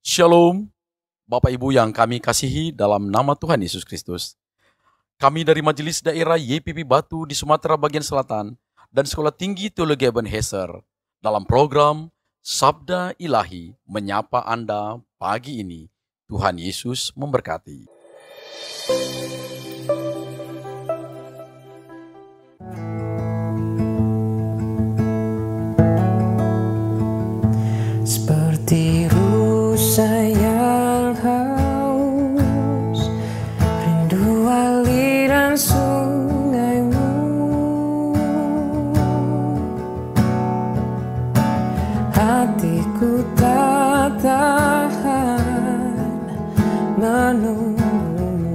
Shalom, Bapak Ibu yang kami kasihi dalam nama Tuhan Yesus Kristus. Kami dari Majelis Daerah YPP Batu di Sumatera Bagian Selatan dan Sekolah Tinggi Teologi Ebenezer dalam program Sabda Ilahi menyapa Anda pagi ini. Tuhan Yesus memberkati. Seperti rusa yang haus, rindu aliran sungaimu. Hatiku tak tahan menunggumu.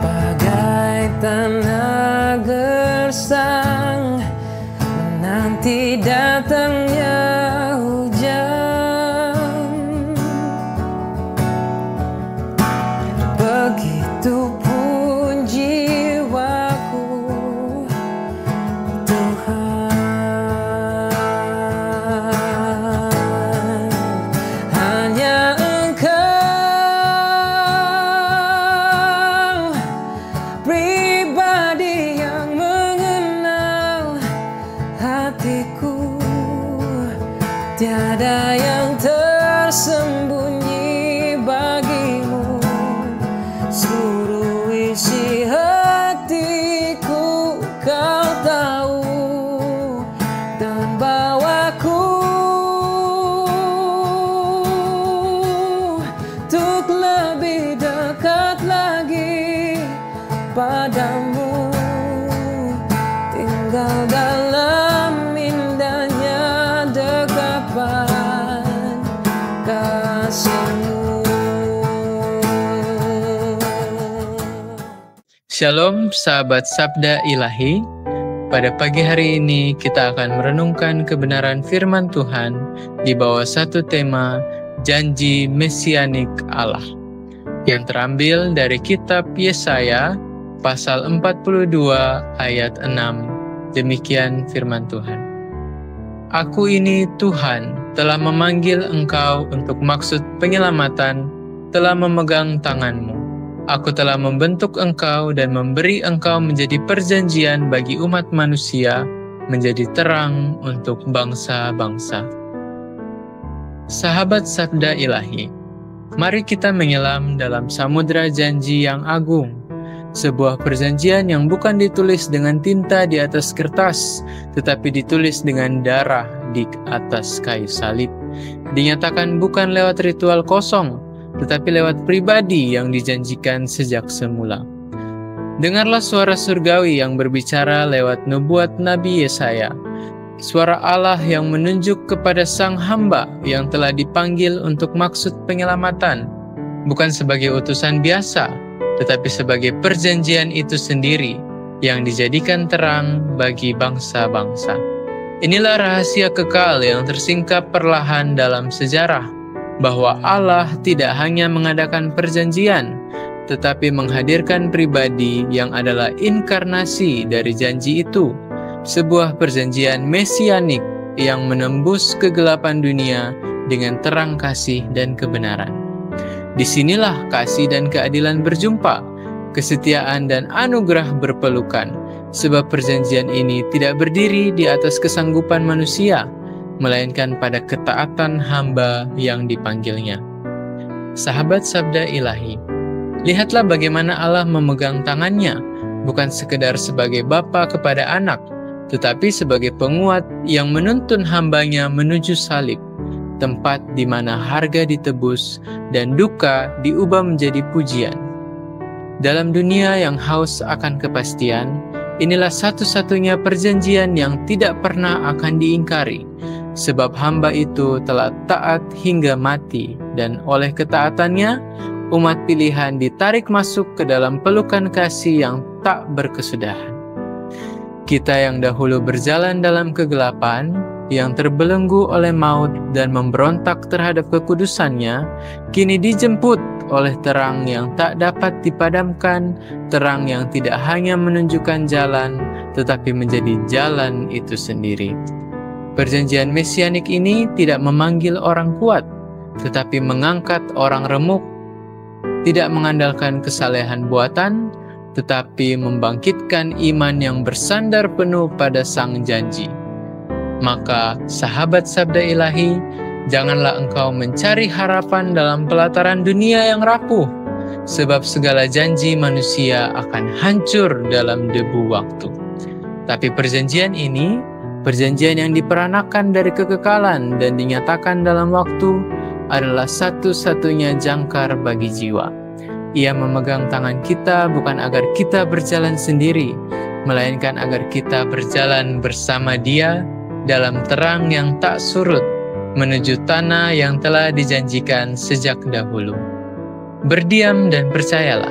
Bagai tanah gersang menanti datangnya hujan, begitupun jiwaku, Tuhan. Hanya Engkau pribadi yang mengenal hatiku, tiada yang tersembunyi bagimu. Seluruh isi hatiku Kau tahu, dan bawaku untuk lebih dekat lagi padamu, tinggal dalam indahnya dekapan kasih-Mu. Shalom sahabat Sabda Ilahi. Pada pagi hari ini kita akan merenungkan kebenaran firman Tuhan di bawah satu tema janji mesianik Allah yang terambil dari kitab Yesaya pasal 42 ayat 6. Demikian firman Tuhan. Aku ini Tuhan telah memanggil engkau untuk maksud penyelamatan, telah memegang tanganmu. Aku telah membentuk engkau dan memberi engkau menjadi perjanjian bagi umat manusia, menjadi terang untuk bangsa-bangsa. Sahabat Sabda Ilahi, mari kita menyelam dalam samudera janji yang agung. Sebuah perjanjian yang bukan ditulis dengan tinta di atas kertas, tetapi ditulis dengan darah di atas kayu salib. Dinyatakan bukan lewat ritual kosong, tetapi lewat pribadi yang dijanjikan sejak semula. Dengarlah suara surgawi yang berbicara lewat nubuat Nabi Yesaya. Suara Allah yang menunjuk kepada sang hamba yang telah dipanggil untuk maksud penyelamatan, bukan sebagai utusan biasa, tetapi sebagai perjanjian itu sendiri yang dijadikan terang bagi bangsa-bangsa. Inilah rahasia kekal yang tersingkap perlahan dalam sejarah, bahwa Allah tidak hanya mengadakan perjanjian, tetapi menghadirkan pribadi yang adalah inkarnasi dari janji itu, sebuah perjanjian mesianik yang menembus kegelapan dunia dengan terang kasih dan kebenaran. Disinilah kasih dan keadilan berjumpa, kesetiaan dan anugerah berpelukan, sebab perjanjian ini tidak berdiri di atas kesanggupan manusia, melainkan pada ketaatan hamba yang dipanggilnya. Sahabat Sabda Ilahi, lihatlah bagaimana Allah memegang tangannya, bukan sekedar sebagai bapa kepada anak, tetapi sebagai penguat yang menuntun hambanya menuju salib, tempat di mana harga ditebus dan duka diubah menjadi pujian. Dalam dunia yang haus akan kepastian, inilah satu-satunya perjanjian yang tidak pernah akan diingkari, sebab hamba itu telah taat hingga mati, dan oleh ketaatannya, umat pilihan ditarik masuk ke dalam pelukan kasih yang tak berkesudahan. Kita yang dahulu berjalan dalam kegelapan, yang terbelenggu oleh maut dan memberontak terhadap kekudusannya, kini dijemput oleh terang yang tak dapat dipadamkan, terang yang tidak hanya menunjukkan jalan, tetapi menjadi jalan itu sendiri. Perjanjian mesianik ini tidak memanggil orang kuat, tetapi mengangkat orang remuk, tidak mengandalkan kesalehan buatan, tetapi membangkitkan iman yang bersandar penuh pada Sang Janji. Maka, sahabat sabda ilahi, janganlah engkau mencari harapan dalam pelataran dunia yang rapuh, sebab segala janji manusia akan hancur dalam debu waktu. Tapi perjanjian ini, perjanjian yang diperanakan dari kekekalan dan dinyatakan dalam waktu, adalah satu-satunya jangkar bagi jiwa. Ia memegang tangan kita bukan agar kita berjalan sendiri, melainkan agar kita berjalan bersama Dia dalam terang yang tak surut, menuju tanah yang telah dijanjikan sejak dahulu. Berdiam dan percayalah,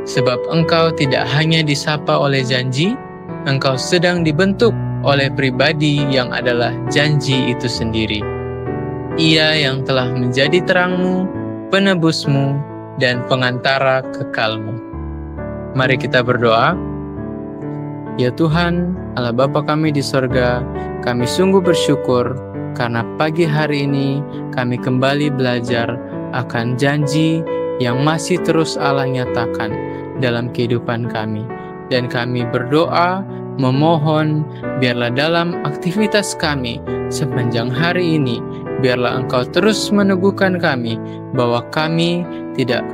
sebab engkau tidak hanya disapa oleh janji, engkau sedang dibentuk oleh pribadi yang adalah janji itu sendiri. Ia yang telah menjadi terangmu, penebusmu, dan pengantara kekalmu. Mari kita berdoa. Ya Tuhan, Allah Bapa kami di sorga, kami sungguh bersyukur karena pagi hari ini kami kembali belajar akan janji yang masih terus Allah nyatakan dalam kehidupan kami. Dan kami berdoa, memohon, biarlah dalam aktivitas kami sepanjang hari ini, biarlah Engkau terus meneguhkan kami bahwa kami tidak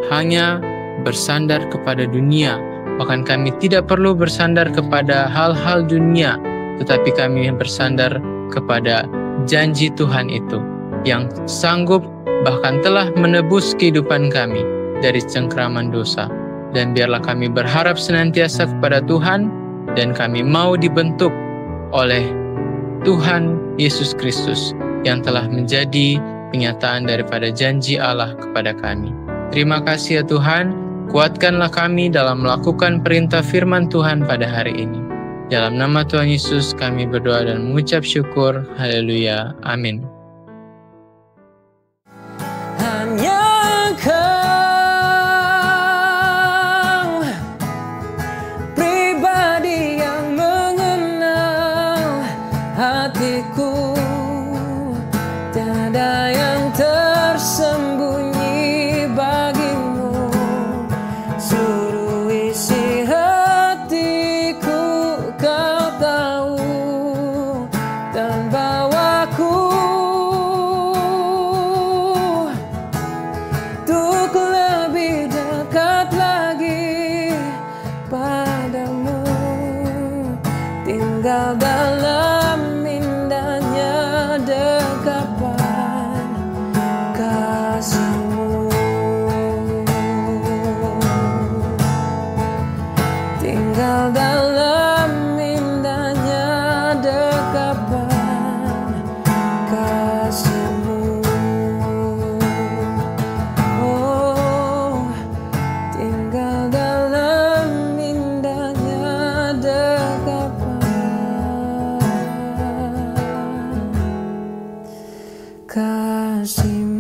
hanya bersandar kepada dunia, bahkan kami tidak perlu bersandar kepada hal-hal dunia, tetapi kami bersandar kepada janji Tuhan itu yang sanggup bahkan telah menebus kehidupan kami dari cengkraman dosa. Dan biarlah kami berharap senantiasa kepada Tuhan, dan kami mau dibentuk oleh Tuhan Yesus Kristus yang telah menjadi kenyataan daripada janji Allah kepada kami. Terima kasih ya Tuhan, kuatkanlah kami dalam melakukan perintah firman Tuhan pada hari ini. Dalam nama Tuhan Yesus kami berdoa dan mengucap syukur. Haleluya. Amin. Hanya Engkau pribadi yang mengenal hatiku, tiada yang tersembunyi bagimu. Seluruh isi hatiku Kau tahu, dan bawaku untuk lebih dekat lagi padamu, tinggal dalam indahnya dekapan kasih-Mu, tinggal dalam indahnya dekapan kasih-Mu. Oh, tinggal dalam indahnya dekapan kasih-Mu.